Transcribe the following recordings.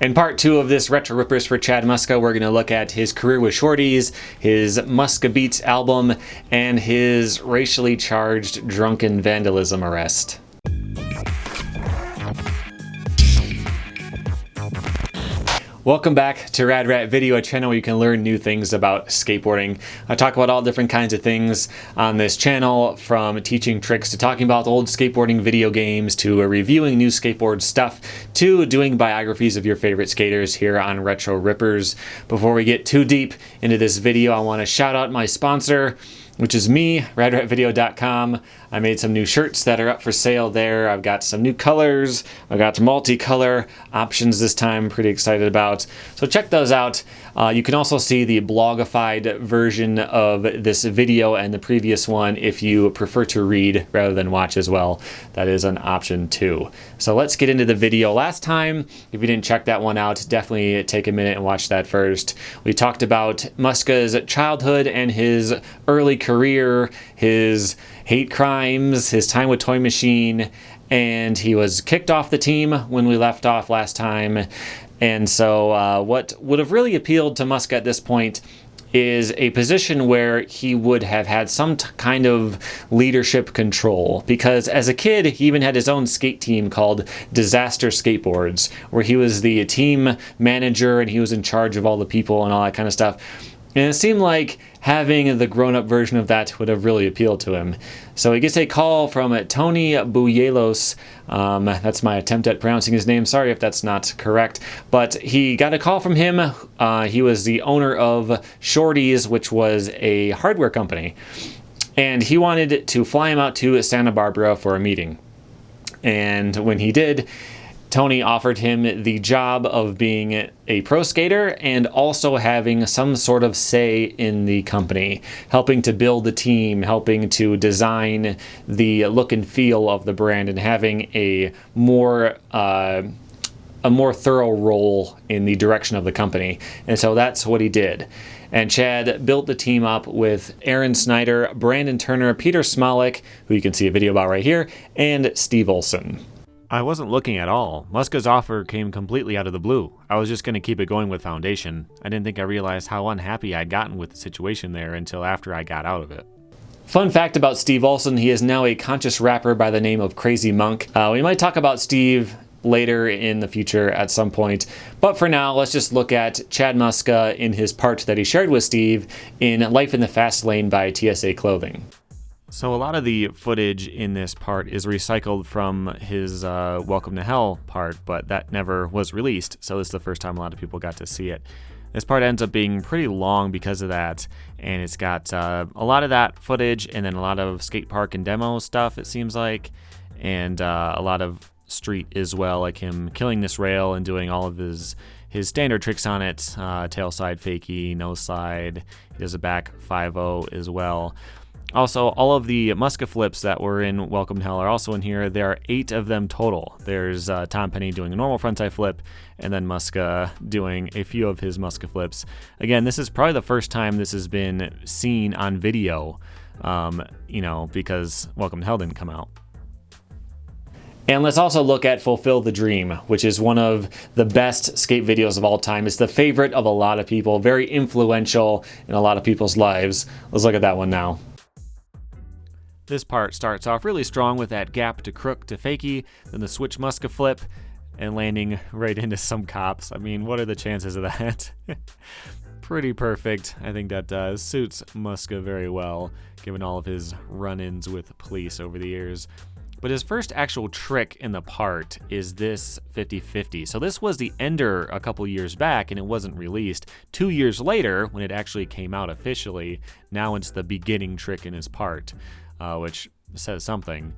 In part 2 of this Retro Rippers for Chad Muska, we're going to look at his career with Shorties, his Muska Beats album, and his racially charged drunken vandalism arrest. Welcome back to Rad Rat Video, a channel where you can learn new things about skateboarding. I talk about all different kinds of things on this channel, from teaching tricks to talking about old skateboarding video games to reviewing new skateboard stuff to doing biographies of your favorite skaters here on Retro Rippers. Before we get too deep into this video, I want to shout out my sponsor, which is me, radratvideo.com. I made some new shirts that are up for sale there. I've got some new colors. I've got multicolor options this time. I'm pretty excited about. So check those out. You can also see the blogified version of this video and the previous one if you prefer to read rather than watch as well. That is an option too. So let's get into the video. Last time, if you didn't check that one out, definitely take a minute and watch that first. We talked about Muska's childhood and his early career, his hate crimes, his time with Toy Machine, and he was kicked off the team when we left off last time. And so what would have really appealed to Muska at this point is a position where he would have had some kind of leadership control, because as a kid he even had his own skate team called Disaster Skateboards, where he was the team manager and he was in charge of all the people and all that kind of stuff. And it seemed like having the grown-up version of that would have really appealed to him. So he gets a call from Tony Buyelos. That's my attempt at pronouncing his name. Sorry if that's not correct. But he got a call from him. He was the owner of Shorty's, which was a hardware company. And he wanted to fly him out to Santa Barbara for a meeting. And when he did, Tony offered him the job of being a pro skater and also having some sort of say in the company, helping to build the team, helping to design the look and feel of the brand, and having a more thorough role in the direction of the company. And so that's what he did. And Chad built the team up with Aaron Snyder, Brandon Turner, Peter Smolik, who you can see a video about right here, and Steve Olson. I wasn't looking at all. Muska's offer came completely out of the blue. I was just going to keep it going with Foundation. I didn't think I realized how unhappy I'd gotten with the situation there until after I got out of it. Fun fact about Steve Olson, he is now a conscious rapper by the name of Crazy Monk. We might talk about Steve later in the future at some point, but for now let's just look at Chad Muska in his part that he shared with Steve in Life in the Fast Lane by TSA Clothing. So a lot of the footage in this part is recycled from his Welcome to Hell part, but that never was released, so this is the first time a lot of people got to see it. This part ends up being pretty long because of that, and it's got a lot of that footage and then a lot of skate park and demo stuff, it seems like, and a lot of street as well, like him killing this rail and doing all of his standard tricks on it, tail slide fakie, nose slide, he does a back 5-0 as well. Also, all of the Muska flips that were in Welcome to Hell are also in here. There are 8 of them total. There's Tom Penny doing a normal frontside flip, and then Muska doing a few of his Muska flips. Again, this is probably the first time this has been seen on video, because Welcome to Hell didn't come out. And let's also look at Fulfill the Dream, which is one of the best skate videos of all time. It's the favorite of a lot of people, very influential in a lot of people's lives. Let's look at that one now. This part starts off really strong with that gap to crook to fakie, then the switch Muska flip, and landing right into some cops. I mean, what are the chances of that? Pretty perfect. I think that suits Muska very well, given all of his run-ins with police over the years. But his first actual trick in the part is this 50-50. So this was the ender a couple years back, and it wasn't released. 2 years later, when it actually came out officially, now it's the beginning trick in his part. Which says something.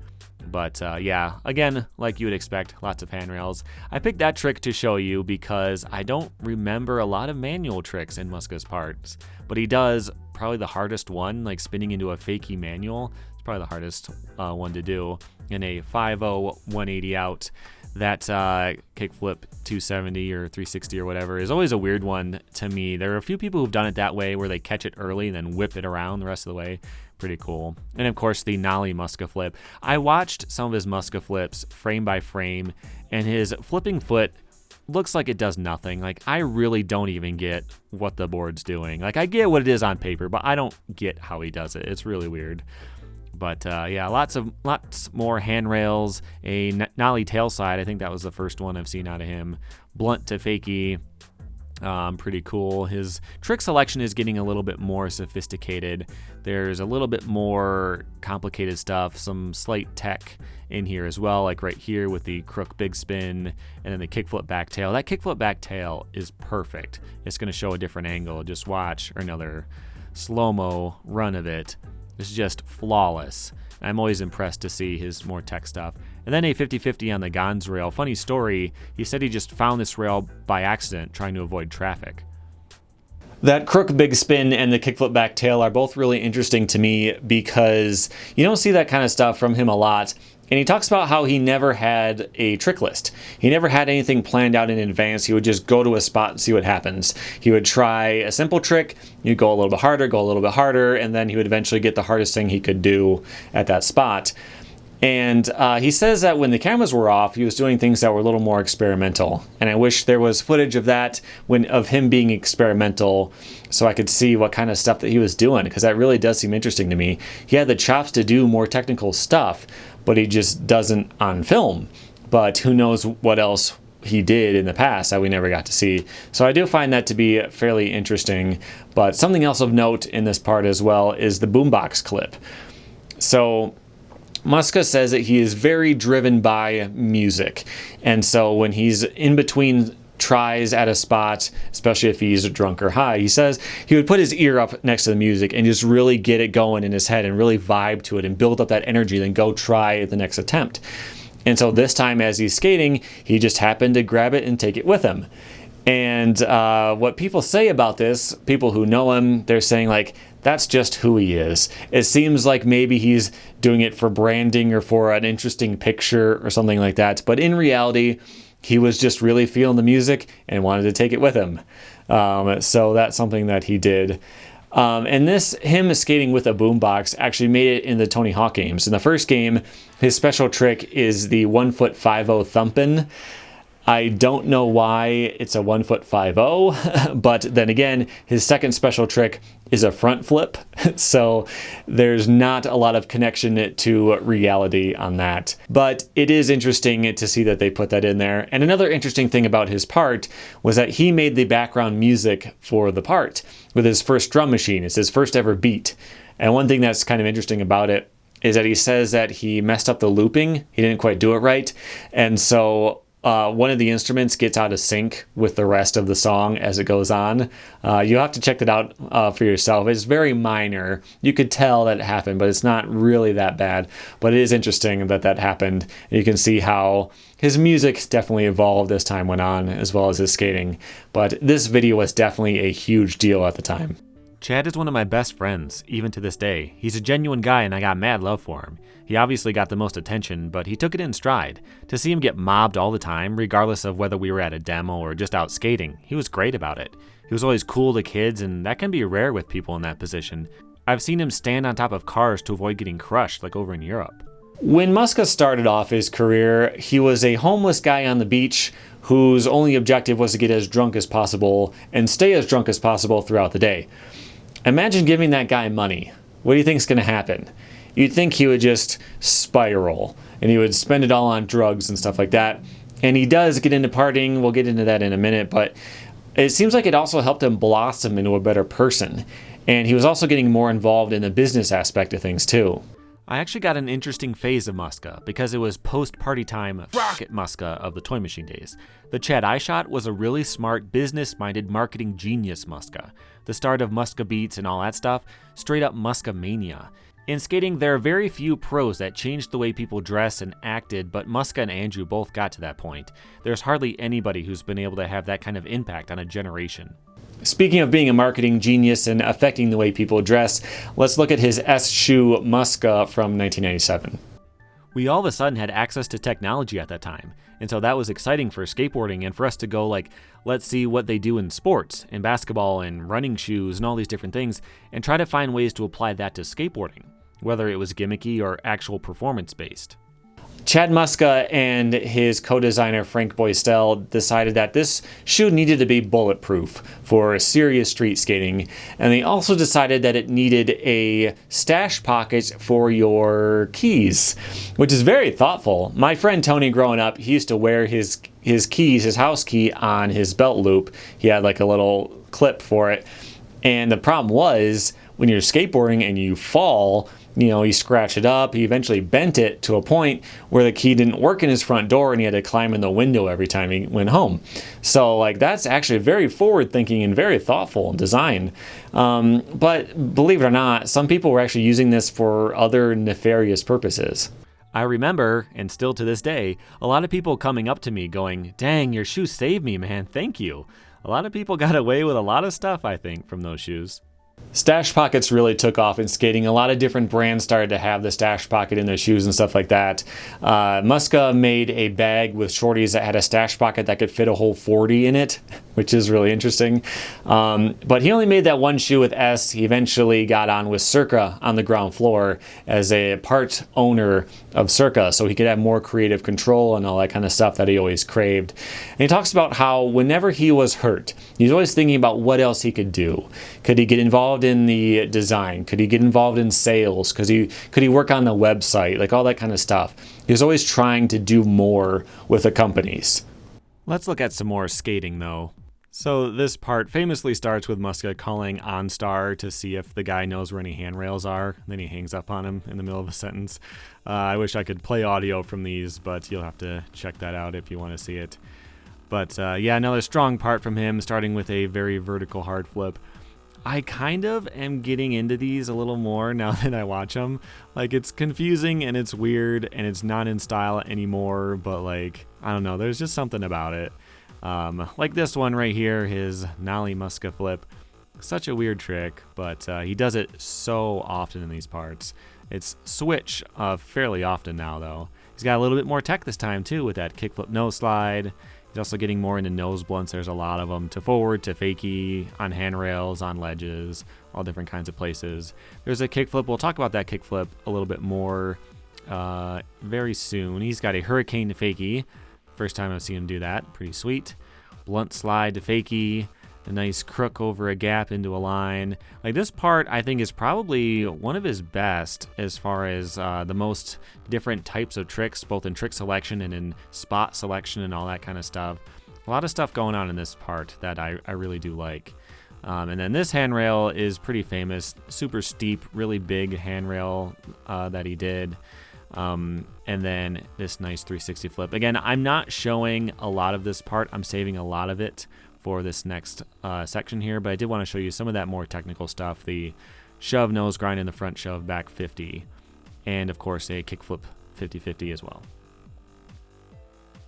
But yeah, again, like you would expect, lots of handrails. I picked that trick to show you because I don't remember a lot of manual tricks in Muska's parts, but he does probably the hardest one, like spinning into a fakie manual. It's probably the hardest one to do. In a 5-0 180 out, that kickflip 270 or 360 or whatever is always a weird one to me. There are a few people who've done it that way, where they catch it early and then whip it around the rest of the way. Pretty cool. And of course, the nollie Muska flip. I watched some of his Muska flips frame by frame, and his flipping foot looks like it does nothing. Like, I really don't even get what the board's doing. Like, I get what it is on paper, but I don't get how he does it. It's really weird. But yeah, lots more handrails, a nollie tail side. I think that was the first one I've seen out of him. Blunt to fakie. Pretty cool. His trick selection is getting a little bit more sophisticated. There's a little bit more complicated stuff, some slight tech in here as well, like right here with the crook big spin and then the kickflip back tail. That kickflip back tail is perfect. It's going to show a different angle. Just watch another slow-mo run of it. It's just flawless. I'm always impressed to see his more tech stuff. And then a 50-50 on the Gons rail. Funny story, he said he just found this rail by accident trying to avoid traffic. That crook big spin and the kickflip back tail are both really interesting to me because you don't see that kind of stuff from him a lot. And he talks about how he never had a trick list. He never had anything planned out in advance. He would just go to a spot and see what happens. He would try a simple trick, you'd go a little bit harder, and then he would eventually get the hardest thing he could do at that spot. And he says that when the cameras were off, he was doing things that were a little more experimental. And I wish there was footage of that, of him being experimental, so I could see what kind of stuff that he was doing, because that really does seem interesting to me. He had the chops to do more technical stuff, but he just doesn't on film. But who knows what else he did in the past that we never got to see. So I do find that to be fairly interesting. But something else of note in this part as well is the boombox clip. So Muska says that he is very driven by music. And so when he's in between tries at a spot, especially if he's drunk or high, he says he would put his ear up next to the music and just really get it going in his head and really vibe to it and build up that energy, then go try the next attempt. And so this time as he's skating, he just happened to grab it and take it with him. And what people say about this, people who know him, they're saying like, that's just who he is. It seems like maybe he's doing it for branding or for an interesting picture or something like that. But in reality, he was just really feeling the music and wanted to take it with him. So that's something that he did. And him skating with a boombox actually made it in the Tony Hawk games. In the first game, his special trick is the 1'50" thumpin'. I don't know why it's a 1'50", but then again, his second special trick is a front flip. So there's not a lot of connection to reality on that. But it is interesting to see that they put that in there. And another interesting thing about his part was that he made the background music for the part with his first drum machine. It's his first ever beat. And one thing that's kind of interesting about it is that he says that he messed up the looping. He didn't quite do it right. And so one of the instruments gets out of sync with the rest of the song as it goes on. You'll have to check that out for yourself. It's very minor. You could tell that it happened, but it's not really that bad. But it is interesting that that happened. And you can see how his music definitely evolved as time went on, as well as his skating. But this video was definitely a huge deal at the time. Chad is one of my best friends, even to this day. He's a genuine guy and I got mad love for him. He obviously got the most attention, but he took it in stride. To see him get mobbed all the time, regardless of whether we were at a demo or just out skating, he was great about it. He was always cool to kids, and that can be rare with people in that position. I've seen him stand on top of cars to avoid getting crushed, like over in Europe. When Muska started off his career, he was a homeless guy on the beach whose only objective was to get as drunk as possible and stay as drunk as possible throughout the day. Imagine giving that guy money. What do you think is going to happen? You'd think he would just spiral and he would spend it all on drugs and stuff like that. And he does get into partying. We'll get into that in a minute, but it seems like it also helped him blossom into a better person. And he was also getting more involved in the business aspect of things too. I actually got an interesting phase of Muska because it was post-party time rocket Muska of the Toy Machine days. The Chad I shot was a really smart, business-minded marketing genius Muska. The start of Muska Beats and all that stuff, straight up Muska mania. In skating, there are very few pros that changed the way people dress and acted, but Muska and Andrew both got to that point. There's hardly anybody who's been able to have that kind of impact on a generation. Speaking of being a marketing genius and affecting the way people dress, let's look at his S-shoe Muska from 1997. We all of a sudden had access to technology at that time, and so that was exciting for skateboarding and for us to go like, let's see what they do in sports, in basketball and running shoes and all these different things, and try to find ways to apply that to skateboarding, whether it was gimmicky or actual performance-based. Chad Muska and his co-designer Frank Boystel decided that this shoe needed to be bulletproof for serious street skating, and they also decided that it needed a stash pocket for your keys, which is very thoughtful. My friend Tony, growing up, he used to wear his keys, his house key, on his belt loop. He had like a little clip for it, and the problem was when you're skateboarding and you fall, you scratch it up. He eventually bent it to a point where the key didn't work in his front door and he had to climb in the window every time he went home. So like that's actually very forward thinking and very thoughtful in design. But believe it or not, some people were actually using this for other nefarious purposes. I remember, and still to this day, a lot of people coming up to me going, "Dang, your shoes saved me, man. Thank you." A lot of people got away with a lot of stuff, I think, from those shoes. Stash pockets really took off in skating. A lot of different brands started to have the stash pocket in their shoes and stuff like that. Muska made a bag with shorties that had a stash pocket that could fit a whole 40 in it, which is really interesting. But he only made that one shoe with S. He eventually got on with Circa on the ground floor as a part owner of Circa, so he could have more creative control and all that kind of stuff that he always craved. And he talks about how whenever he was hurt, he was always thinking about what else he could do. Could he get involved in the design? Could he get involved in sales? Could he work on the website? Like all that kind of stuff. He was always trying to do more with the companies. Let's look at some more skating though. So this part famously starts with Muska calling OnStar to see if the guy knows where any handrails are. Then he hangs up on him in the middle of a sentence. I wish I could play audio from these, but you'll have to check that out if you want to see it. But yeah, another strong part from him, starting with a very vertical hard flip. I kind of am getting into these a little more now that I watch them. Like, it's confusing and it's weird and it's not in style anymore, but like, I don't know, there's just something about it. Like this one right here, his Nollie Muska flip. Such a weird trick, but he does it so often in these parts. It's switch fairly often now, though. He's got a little bit more tech this time, too, with that kickflip nose slide. He's also getting more into nose blunts. There's a lot of them, to forward, to fakie, on handrails, on ledges, all different kinds of places. There's a kickflip. We'll talk about that kickflip a little bit more very soon. He's got a hurricane to fakie. First time I've seen him do that. Pretty sweet. Blunt slide to fakie. A nice crook over a gap into a line. Like this part, I think, is probably one of his best as far as the most different types of tricks, both in trick selection and in spot selection and all that kind of stuff. A lot of stuff going on in this part that I really do like. And then this handrail is pretty famous. Super steep, really big handrail that he did. And then this nice 360 flip. Again, I'm not showing a lot of this part. I'm saving a lot of it for this next section here, but I did want to show you some of that more technical stuff. The shove nose grind in the front shove back 50. And of course a kickflip 50-50 as well.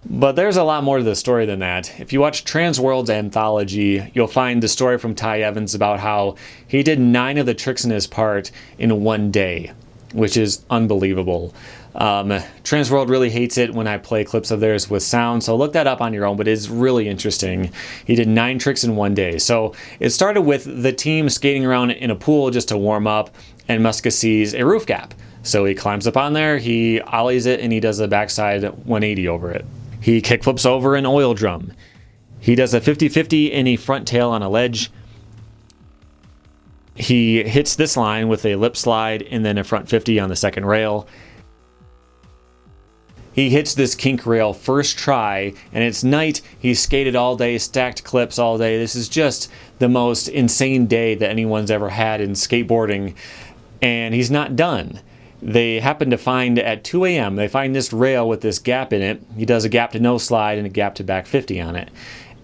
But there's a lot more to the story than that. If you watch Transworld's anthology, you'll find the story from Ty Evans about how he did 9 of the tricks in his part in one day, which is unbelievable. Transworld really hates it when I play clips of theirs with sound, so look that up on your own, but it's really interesting. He did 9 tricks in one day. So it started with the team skating around in a pool just to warm up, and Muska sees a roof gap. So he climbs up on there, he ollies it, and he does a backside 180 over it. He kickflips over an oil drum. He does a 50-50 in a front tail on a ledge. He hits this line with a lip slide and then a front 50 on the second rail. He hits this kink rail first try, and it's night. He skated all day, stacked clips all day. This is just the most insane day that anyone's ever had in skateboarding, and he's not done. They happen to find at 2 a.m., they find this rail with this gap in it. He does a gap to no slide and a gap to back 50 on it.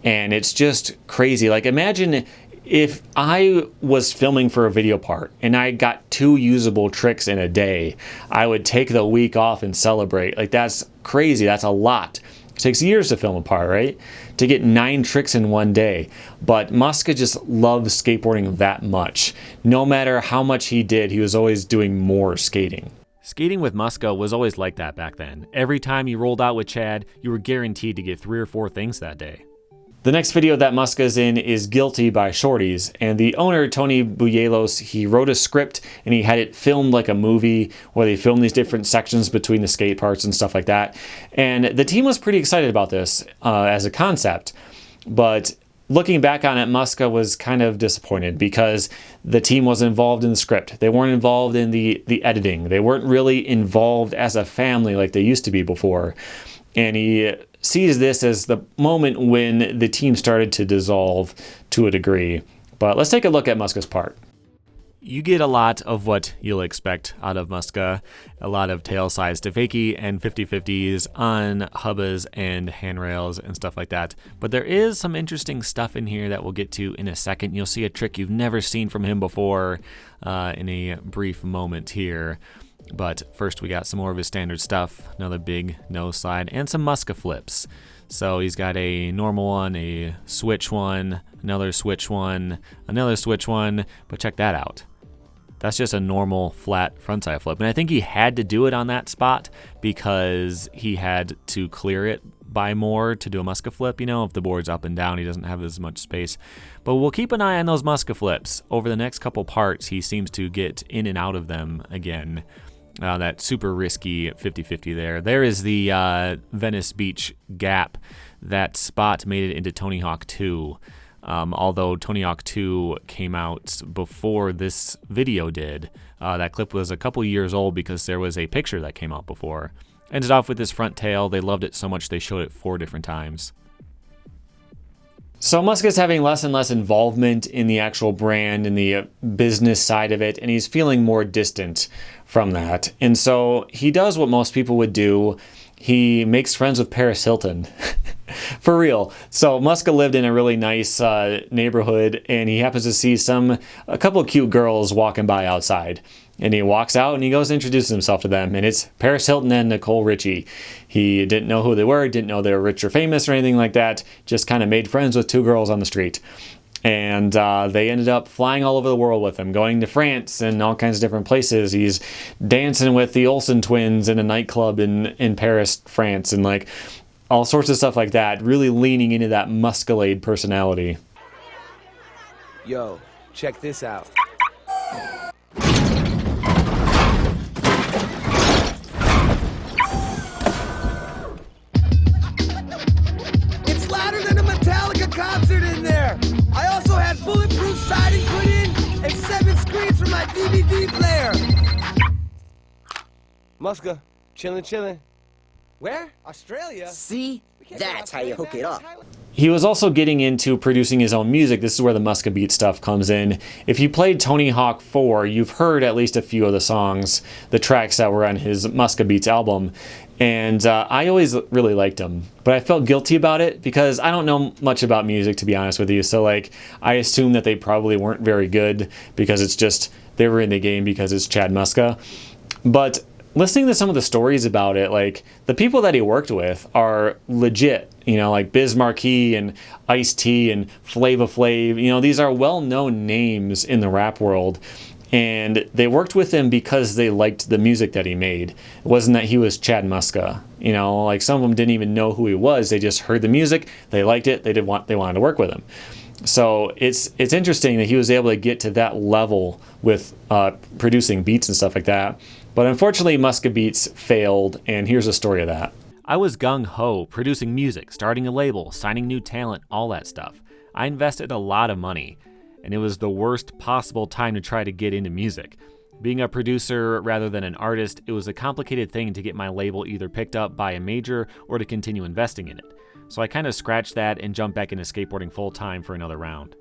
And it's just crazy. Like, imagine if I was filming for a video part and I got 2 usable tricks in a day, I would take the week off and celebrate. Like, that's crazy. That's a lot. It takes years to film a part, right? To get 9 tricks in one day. But Muska just loves skateboarding that much. No matter how much he did, he was always doing more skating. Skating with Muska was always like that back then. Every time you rolled out with Chad, you were guaranteed to get 3 or 4 things that day. The next video that Muska's in is Guilty by Shorty's, and the owner, Tony Buyelos, he wrote a script and he had it filmed like a movie where they filmed these different sections between the skate parts and stuff like that. And the team was pretty excited about this as a concept, but looking back on it, Muska was kind of disappointed because the team was involved in the script. They weren't involved in the editing. They weren't really involved as a family like they used to be before. And he sees this as the moment when the team started to dissolve to a degree. But let's take a look at Muska's part. You get a lot of what you'll expect out of Muska, a lot of tail size to fakie and 50-50s on hubbas and handrails and stuff like that. But there is some interesting stuff in here that we'll get to in a second. You'll see a trick you've never seen from him before in a brief moment here. But first we got some more of his standard stuff, another big nose slide, and some Muska flips. So he's got a normal one, a switch one, another switch one, another switch one, but check that out. That's just a normal flat frontside flip. And I think he had to do it on that spot because he had to clear it by more to do a Muska flip. You know, if the board's up and down, he doesn't have as much space. But we'll keep an eye on those Muska flips. Over the next couple parts, he seems to get in and out of them again. That super risky 50-50 there. There is the Venice Beach gap. That spot made it into Tony Hawk 2. Although Tony Hawk 2 came out before this video did. That clip was a couple years old because there was a picture that came out before. Ended off with this front tail. They loved it so much they showed it 4 different times. So Muska's having less and less involvement in the actual brand and the business side of it, and he's feeling more distant from that. And so he does what most people would do. He makes friends with Paris Hilton. For real. So Muska lived in a really nice neighborhood, and he happens to see a couple of cute girls walking by outside. And he walks out and he goes to introduce himself to them, and it's Paris Hilton and Nicole Richie. He didn't know who they were, didn't know they were rich or famous or anything like that, just kind of made friends with 2 girls on the street. And they ended up flying all over the world with him, going to France and all kinds of different places. He's dancing with the Olsen twins in a nightclub in Paris, France, and like all sorts of stuff like that, really leaning into that Muscalade personality. Yo, check this out. It's louder than a Metallica concert in there. I also had bulletproof siding put in and 7 screens for my DVD player. Muska, chillin'. Where? Australia? See? That's how you hook it up. He was also getting into producing his own music. This is where the Muska Beat stuff comes in. If you played Tony Hawk 4, you've heard at least a few of the songs, the tracks that were on his Muska Beats album. And I always really liked him. But I felt guilty about it because I don't know much about music, to be honest with you. So like, I assume that they probably weren't very good because it's just, they were in the game because it's Chad Muska. But listening to some of the stories about it, like the people that he worked with are legit, you know, like Biz Markie and Ice-T and Flava Flav. You know, these are well-known names in the rap world. And they worked with him because they liked the music that he made. It wasn't that he was Chad Muska. You know, like some of them didn't even know who he was. They just heard the music, they liked it, they wanted to work with him. So it's interesting that he was able to get to that level with producing beats and stuff like that. But unfortunately, Muska Beats failed, and here's a story of that. I was gung-ho, producing music, starting a label, signing new talent, all that stuff. I invested a lot of money, and it was the worst possible time to try to get into music. Being a producer rather than an artist, it was a complicated thing to get my label either picked up by a major or to continue investing in it. So I kind of scratched that and jumped back into skateboarding full-time for another round.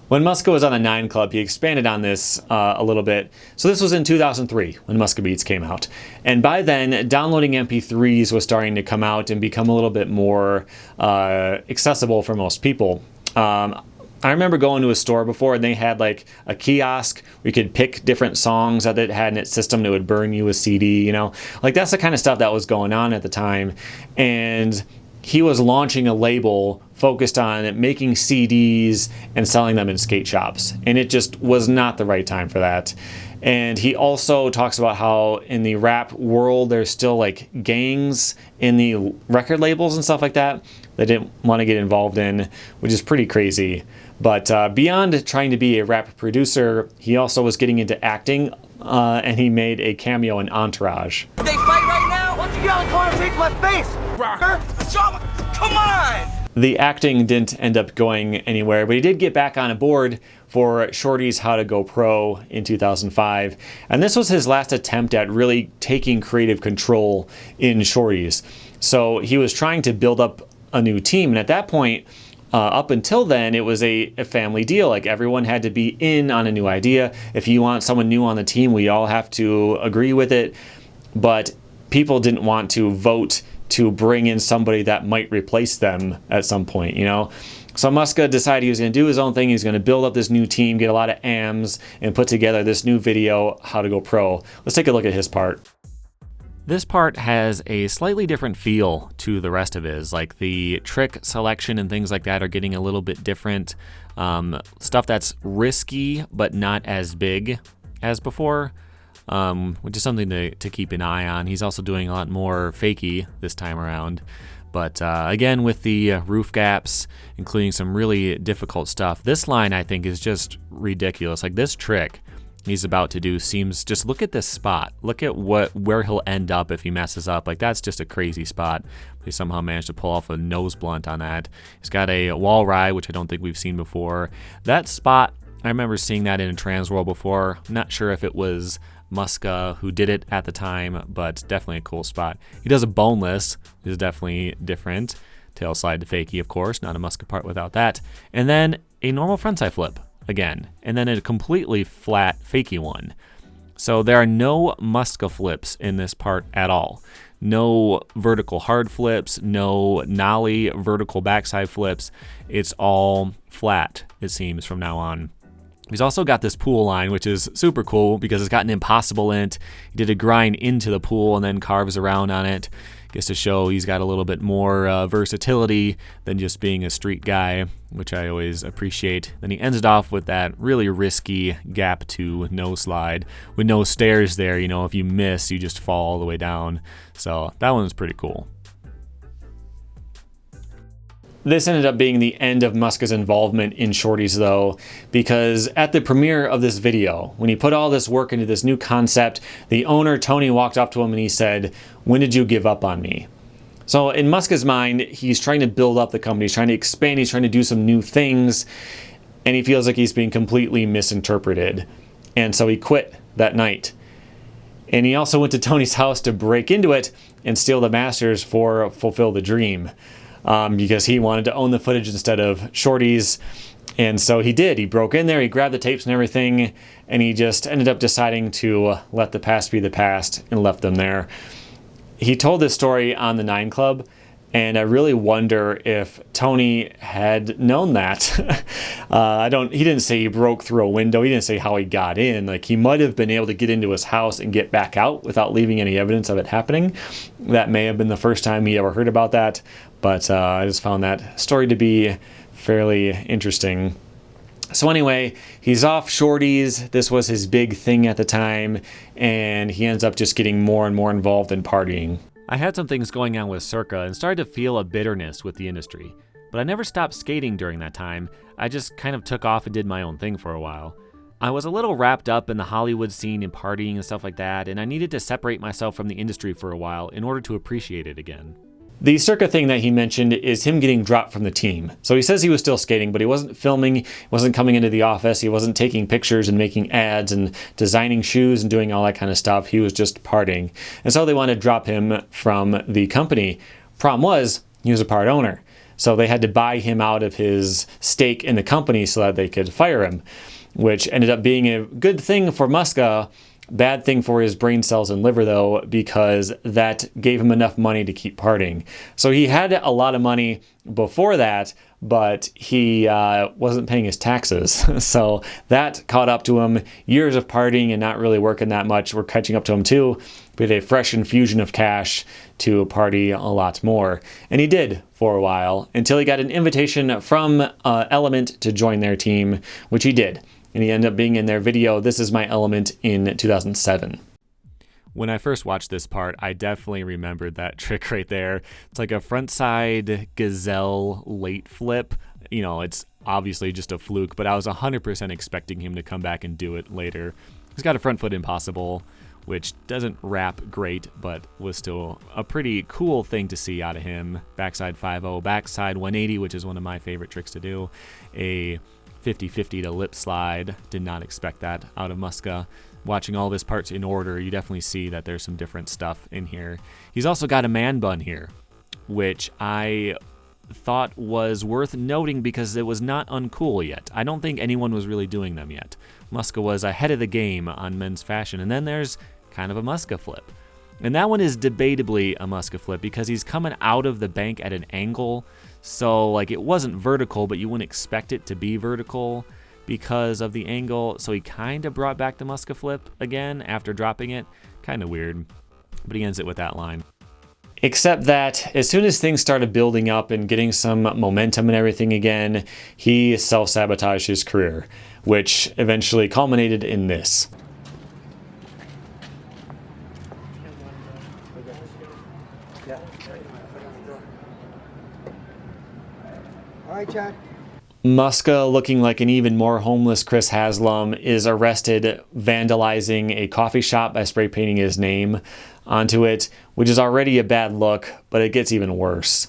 When Muska was on the 9 Club, he expanded on this a little bit. So this was in 2003 when Muska Beats came out. And by then, downloading MP3s was starting to come out and become a little bit more accessible for most people. I remember going to a store before and they had like a kiosk where you could pick different songs that it had in its system that would burn you a CD, you know. Like that's the kind of stuff that was going on at the time. And he was launching a label focused on making CDs and selling them in skate shops. And it just was not the right time for that. And he also talks about how in the rap world, there's still like gangs in the record labels and stuff like that. they didn't want to get involved in, which is pretty crazy. But beyond trying to be a rap producer, he also was getting into acting, and he made a cameo in Entourage. They fight right now? Why don't you get out of the corner and take my face? Rocker? Come on! The acting didn't end up going anywhere, but he did get back on a board for Shorty's How to Go Pro in 2005. And this was his last attempt at really taking creative control in Shorty's. So he was trying to build up a new team. And at that point, up until then, it was a family deal. Like, everyone had to be in on a new idea. If you want someone new on the team, we all have to agree with it. But people didn't want to vote to bring in somebody that might replace them at some point, you know? So Muska decided he was going to do his own thing. He was going to build up this new team, get a lot of AMs, and put together this new video, How to Go Pro. Let's take a look at his part. This part has a slightly different feel to the rest of his. Like, the trick selection and things like that are getting a little bit different. Stuff that's risky but not as big as before, which is something to keep an eye on. He's also doing a lot more fakie this time around. But again, with the roof gaps, including some really difficult stuff. This line, I think, is just ridiculous. Like, this trick he's about to do seems, just look at this spot. Look at where he'll end up if he messes up. Like, that's just a crazy spot. He somehow managed to pull off a nose blunt on that. He's got a wall ride, which I don't think we've seen before. That spot, I remember seeing that in a Transworld before. I'm not sure if it was Muska who did it at the time, but definitely a cool spot. He does a boneless, which is definitely different. Tail slide to fakie, of course, not a Muska part without that. And then a normal frontside flip again, and then a completely flat fakie one. So there are no Muska flips in this part at all. No vertical hard flips, no nollie vertical backside flips. It's all flat, it seems, from now on. He's also got this pool line, which is super cool because it's got an impossible in it. He did a grind into the pool and then carves around on it. Gets to show he's got a little bit more versatility than just being a street guy, which I always appreciate. Then he ends it off with that really risky gap to no slide with no stairs there. You know, if you miss, you just fall all the way down. So that one's pretty cool. This ended up being the end of Muska's involvement in Shorty's, though, because at the premiere of this video, when he put all this work into this new concept, the owner, Tony, walked up to him and he said, "When did you give up on me?" So in Muska's mind, he's trying to build up the company, he's trying to expand, he's trying to do some new things, and he feels like he's being completely misinterpreted. And so he quit that night. And he also went to Tony's house to break into it and steal the masters for Fulfill the Dream. Because he wanted to own the footage instead of Shorty's. And so he did. He broke in there, he grabbed the tapes and everything, and he just ended up deciding to let the past be the past and left them there. He told this story on the 9 Club, and I really wonder if Tony had known that. He didn't say he broke through a window. He didn't say how he got in. Like, he might have been able to get into his house and get back out without leaving any evidence of it happening. That may have been the first time he ever heard about that. But I just found that story to be fairly interesting. So anyway, he's off Shorty's. This was his big thing at the time, and he ends up just getting more and more involved in partying. I had some things going on with Circa and started to feel a bitterness with the industry, but I never stopped skating during that time. I just kind of took off and did my own thing for a while. I was a little wrapped up in the Hollywood scene and partying and stuff like that, and I needed to separate myself from the industry for a while in order to appreciate it again. The Circa thing that he mentioned is him getting dropped from the team. So he says he was still skating, but he wasn't filming, he wasn't coming into the office, he wasn't taking pictures and making ads and designing shoes and doing all that kind of stuff. He was just partying. And so they wanted to drop him from the company. Problem was, he was a part owner. So they had to buy him out of his stake in the company so that they could fire him, which ended up being a good thing for Muska. Bad thing for his brain cells and liver, though, because that gave him enough money to keep partying. So he had a lot of money before that, but he wasn't paying his taxes. So that caught up to him. Years of partying and not really working that much were catching up to him too. With a fresh infusion of cash to party a lot more. And he did for a while until he got an invitation from Element to join their team, which he did. And he ended up being in their video, This Is My Element, in 2007. When I first watched this part, I definitely remembered that trick right there. It's like a frontside gazelle late flip. You know, it's obviously just a fluke, but I was 100% expecting him to come back and do it later. He's got a front foot impossible, which doesn't wrap great, but was still a pretty cool thing to see out of him. Backside 5-0, backside 180, which is one of my favorite tricks to do. A 50-50 to lip slide. Did not expect that out of Muska. Watching all of his parts in order, you definitely see that there's some different stuff in here. He's also got a man bun here, which I thought was worth noting because it was not uncool yet. I don't think anyone was really doing them yet. Muska was ahead of the game on men's fashion. And then there's kind of a Muska flip. And that one is debatably a Muska flip because he's coming out of the bank at an angle. So like it wasn't vertical, but you wouldn't expect it to be vertical because of the angle. So he kind of brought back the Muska flip again after dropping it. Kind of weird, but he ends it with that line. Except that as soon as things started building up and getting some momentum and everything again, he self-sabotaged his career, which eventually culminated in this. All right, Chad. Muska, looking like an even more homeless Chris Haslam, is arrested vandalizing a coffee shop by spray painting his name onto it, which is already a bad look, but it gets even worse.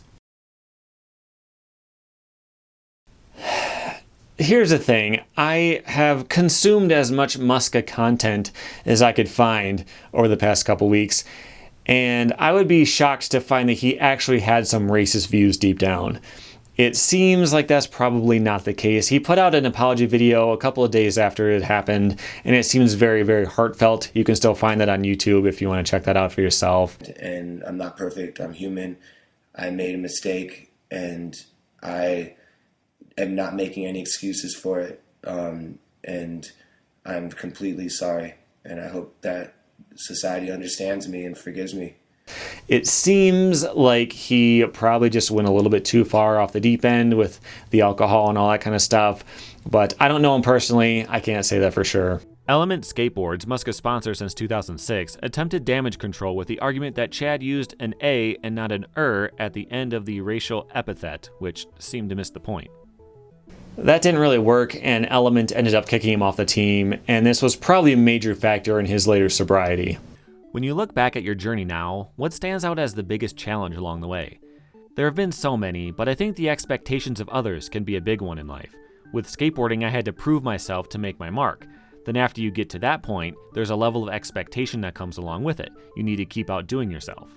Here's the thing, I have consumed as much Muska content as I could find over the past couple weeks, and I would be shocked to find that he actually had some racist views deep down. It seems like that's probably not the case. He put out an apology video a couple of days after it happened, and it seems very, very heartfelt. You can still find that on YouTube if you want to check that out for yourself. And I'm not perfect. I'm human. I made a mistake, and I am not making any excuses for it. And I'm completely sorry. And I hope that society understands me and forgives me. It seems like he probably just went a little bit too far off the deep end with the alcohol and all that kind of stuff, but I don't know him personally. I can't say that for sure. Element Skateboards, Muska's sponsor since 2006, attempted damage control with the argument that Chad used an A and not an at the end of the racial epithet, which seemed to miss the point. That didn't really work, and Element ended up kicking him off the team, and this was probably a major factor in his later sobriety. When you look back at your journey now, what stands out as the biggest challenge along the way? There have been so many, but I think the expectations of others can be a big one in life. With skateboarding, I had to prove myself to make my mark. Then after you get to that point, there's a level of expectation that comes along with it. You need to keep outdoing yourself.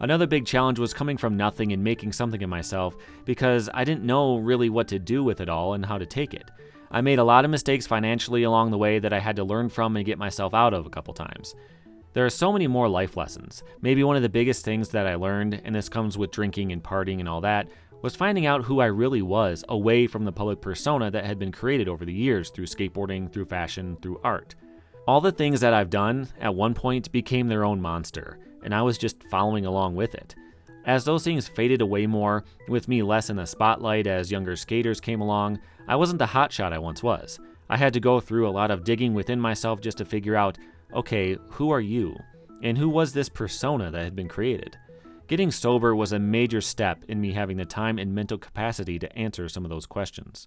Another big challenge was coming from nothing and making something of myself because I didn't know really what to do with it all and how to take it. I made a lot of mistakes financially along the way that I had to learn from and get myself out of a couple times. There are so many more life lessons. Maybe one of the biggest things that I learned, and this comes with drinking and partying and all that, was finding out who I really was away from the public persona that had been created over the years through skateboarding, through fashion, through art. All the things that I've done at one point became their own monster, and I was just following along with it. As those things faded away more, with me less in the spotlight as younger skaters came along, I wasn't the hotshot I once was. I had to go through a lot of digging within myself just to figure out, okay, who are you? And who was this persona that had been created? Getting sober was a major step in me having the time and mental capacity to answer some of those questions.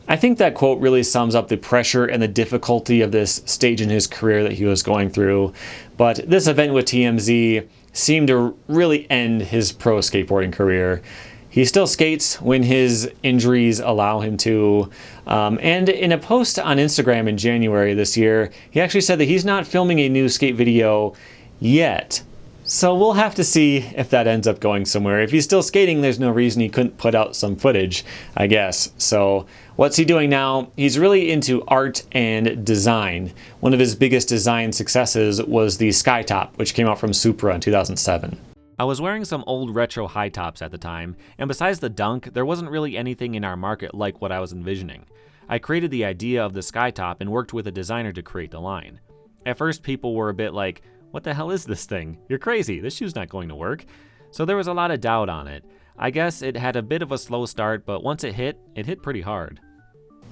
I think that quote really sums up the pressure and the difficulty of this stage in his career that he was going through. But this event with TMZ seemed to really end his pro skateboarding career. He still skates when his injuries allow him to. And in a post on Instagram in January this year, he actually said that he's not filming a new skate video yet. So we'll have to see if that ends up going somewhere. If he's still skating, there's no reason he couldn't put out some footage, I guess. So what's he doing now? He's really into art and design. One of his biggest design successes was the Skytop, which came out from Supra in 2007. I was wearing some old retro high tops at the time, and besides the dunk, there wasn't really anything in our market like what I was envisioning. I created the idea of the Skytop and worked with a designer to create the line. At first, people were a bit like, what the hell is this thing? You're crazy, this shoe's not going to work. So there was a lot of doubt on it. I guess it had a bit of a slow start, but once it hit pretty hard.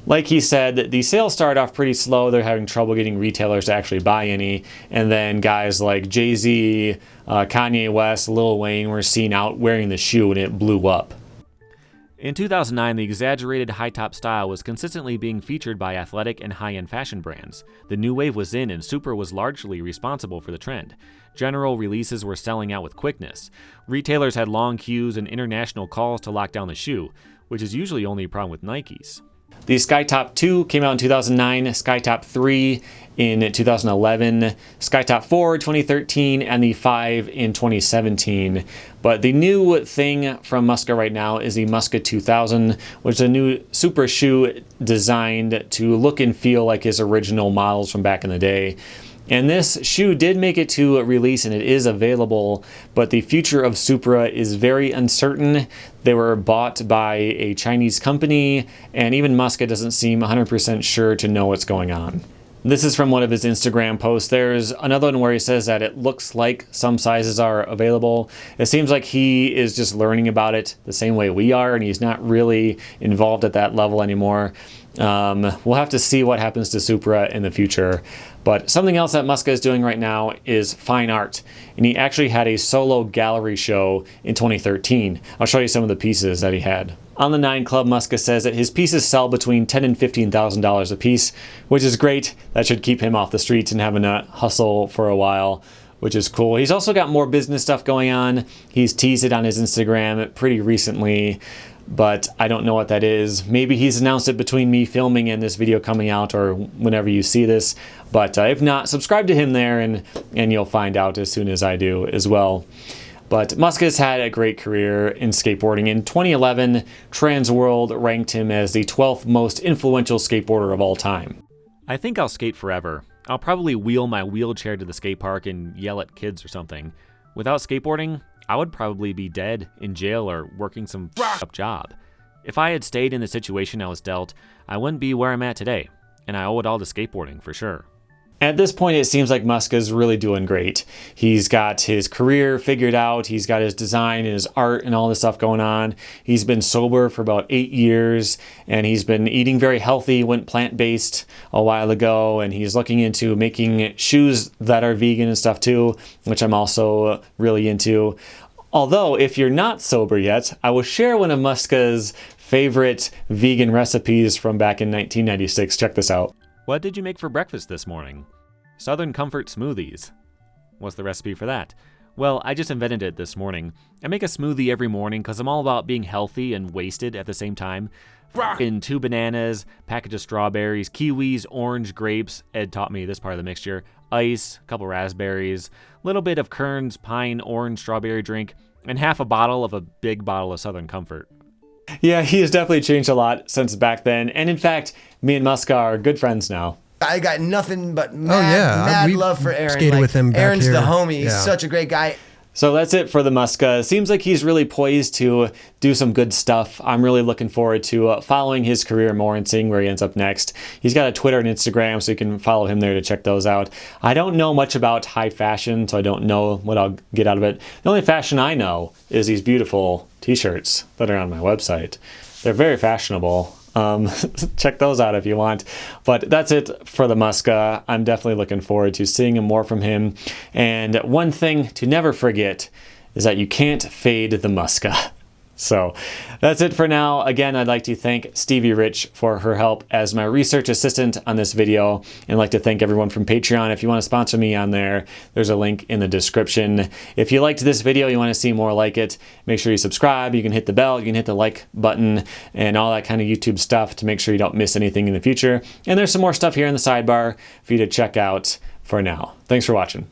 Like he said, the sales started off pretty slow. They're having trouble getting retailers to actually buy any. And then guys like Jay-Z, Kanye West, Lil Wayne were seen out wearing the shoe, and it blew up. In 2009, the exaggerated high-top style was consistently being featured by athletic and high-end fashion brands. The new wave was in, and Supra was largely responsible for the trend. General releases were selling out with quickness. Retailers had long queues and international calls to lock down the shoe, which is usually only a problem with Nikes. The Skytop 2 came out in 2009, Skytop 3 in 2011, Skytop 4 2013, and the 5 in 2017. But the new thing from Muska right now is the Muska 2000, which is a new Supra shoe designed to look and feel like his original models from back in the day. And this shoe did make it to release, and it is available, but the future of Supra is very uncertain. They were bought by a Chinese company, and even Muska doesn't seem 100% sure to know what's going on. This is from one of his Instagram posts. There's another one where he says that it looks like some sizes are available. It seems like he is just learning about it the same way we are, and he's not really involved at that level anymore. We'll have to see what happens to Supra in the future. But something else that Muska is doing right now is fine art. And he actually had a solo gallery show in 2013. I'll show you some of the pieces that he had. On the 9 Club, Muska says that his pieces sell between $10,000 and $15,000 a piece, which is great. That should keep him off the streets and having to hustle for a while, which is cool. He's also got more business stuff going on. He's teased it on his Instagram pretty recently, but I don't know what that is. Maybe he's announced it between me filming and this video coming out, or whenever you see this. But if not, subscribe to him there, and you'll find out as soon as I do as well. But Muska's had a great career in skateboarding. In 2011, Transworld ranked him as the 12th most influential skateboarder of all time. I think I'll skate forever. I'll probably wheel my wheelchair to the skate park and yell at kids or something. Without skateboarding, I would probably be dead, in jail, or working some up job. If I had stayed in the situation I was dealt, I wouldn't be where I'm at today, and I owe it all to skateboarding for sure. At this point, it seems like Muska's really doing great. He's got his career figured out. He's got his design and his art and all this stuff going on. He's been sober for about 8 years, and he's been eating very healthy, went plant-based a while ago, and he's looking into making shoes that are vegan and stuff too, which I'm also really into. Although, if you're not sober yet, I will share one of Muska's favorite vegan recipes from back in 1996. Check this out. What did you make for breakfast this morning? Southern Comfort smoothies. What's the recipe for that? Well, I just invented it this morning. I make a smoothie every morning because I'm all about being healthy and wasted at the same time. In 2 bananas, package of strawberries, kiwis, orange, grapes. Ed taught me this part of the mixture. Ice, a couple raspberries, little bit of Kern's pine orange strawberry drink, and half a bottle of a big bottle of Southern Comfort. Yeah, he has definitely changed a lot since back then. And in fact, me and Muska are good friends now. I got nothing but mad love for Aaron. Skated with him back Aaron's here. the homie. He's Yeah. such a great guy. So that's it for the Muska. It seems like he's really poised to do some good stuff. I'm really looking forward to following his career more and seeing where he ends up next. He's got a Twitter and Instagram, so you can follow him there to check those out. I don't know much about high fashion, so I don't know what I'll get out of it. The only fashion I know is these beautiful t-shirts that are on my website. They're very fashionable. Check those out if you want. But that's it for the Muska. I'm definitely looking forward to seeing more from him. And one thing to never forget is that you can't fade the Muska. So that's it for now. Again, I'd like to thank Stevie Rich for her help as my research assistant on this video. And I'd like to thank everyone from Patreon. If you want to sponsor me on there, there's a link in the description. If you liked this video, you want to see more like it, make sure you subscribe. You can hit the bell, you can hit the like button, and all that kind of YouTube stuff to make sure you don't miss anything in the future. And there's some more stuff here in the sidebar for you to check out for now. Thanks for watching.